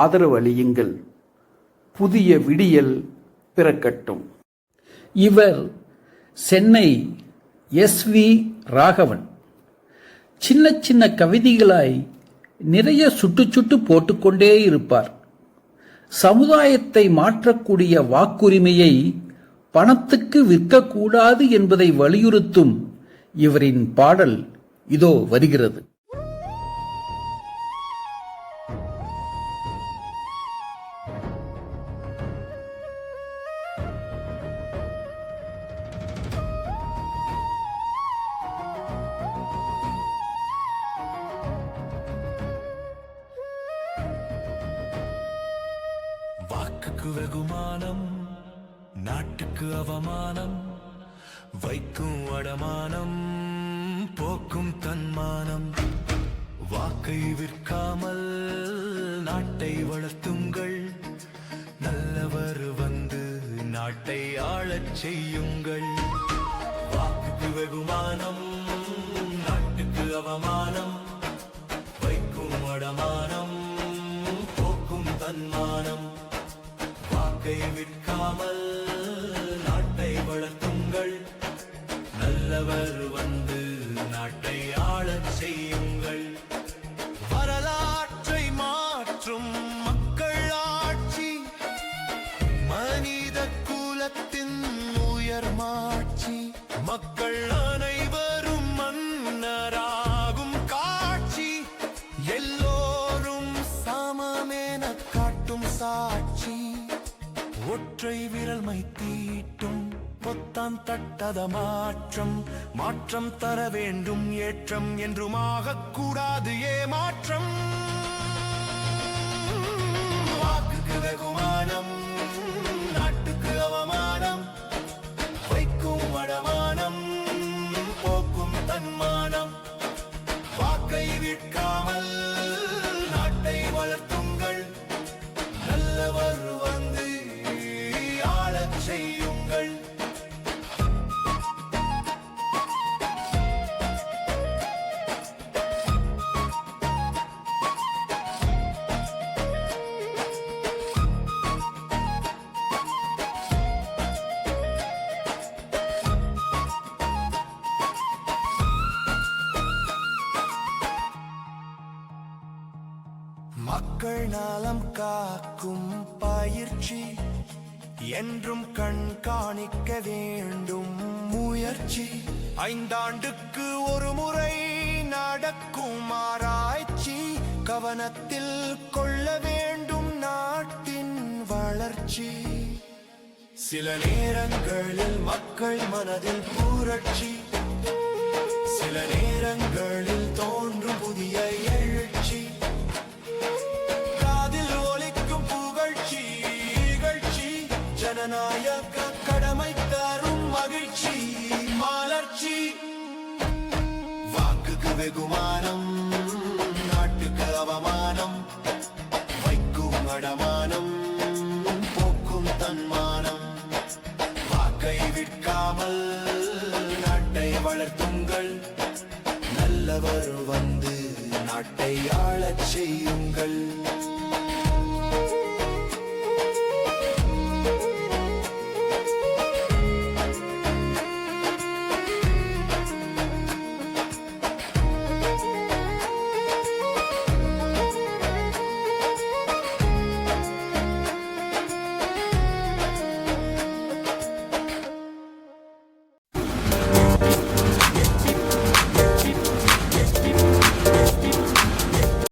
ஆதரவு அளியுங்கள். புதிய விடியல் பிறக்கட்டும். இவர் சென்னை SV ராகவன். சின்ன சின்ன கவிதைகளாய் நிறைய சுட்டு சுட்டு போட்டுக்கொண்டே இருப்பார். சமுதாயத்தை மாற்றக்கூடிய வாக்குரிமையை பணத்துக்கு விற்கக்கூடாது என்பதை வலியுறுத்தும் இவரின் பாடல் இதோ வருகிறது. வாக்குக்கு வெகுமானம், நாட்டுக்கு அவமானம், வைக்கும் அடமானம், போக்கும் தன்மானம். வாக்கை விற்காமல் நாட்டை வளர்த்துங்கள், நல்லவர் வந்து நாட்டை ஆளச் செய்யுங்கள். வாக்குக்கு வெகுமானம், நாட்டுக்கு அவமானம், வைக்கும் அடமானம், போக்கும் தன்மானம். வாக்கை விற்காமல் நாட்டை வளர்த்துங்கள், நல்லவர் வந்து நாட்டை ஆளச் செய்யுங்கள். வரலாற்றை மாற்றும் மக்கள் ஆட்சி, மனித குலத்தின் உயர் மாட்சி, மக்கள் அனைவரும் மன்னராகும் காட்சி, எல்லோரும் சமமென காட்டும் சாட்சி. ஒற்றை விரல் மை தீட்டும் பொத்தான் தட்டத மாற்றம், மாற்றம் தர வேண்டும் ஏற்றம், என்றுமாக கூடாது ஏமாற்றம். வாக்குக்கு வெகுமானம், நாட்டுக்கு அவமானம், வைக்கும் அடமானம், போக்கும் தன்மானம். வாக்கை விற்காமல் நாட்டை வளர்த்துங்கள், நல்லவர் வந்து ஆளச் செய்யுங்கள். மக்கள் நலம் காக்கும் பயிற்சி, என்றும் கண்காணிக்க வேண்டும் முயற்சி. 5 ஆண்டுக்கு ஒரு முறை நடக்கும் ஆராய்ச்சி, கவனத்தில் கொள்ள வேண்டும் நாட்டின் வளர்ச்சி. சில நேரங்களில் மக்கள் மனதில் புரட்சி, சில நேரங்களில் தோன்றும் புதிய எழுச்சி. ஜனநாயக கடமை தரும் மகிழ்ச்சி மலர்ச்சி. வாக்குக்கு வெகுமானம், நாட்டுக்கு அவமானம், வைக்கும் அடமானம், போக்கும் தன்மானம். வாக்கை விற்காமல் நாட்டை வளர்த்துங்கள், நல்லவர் வந்து நாட்டை ஆளச் செய்யுங்கள்.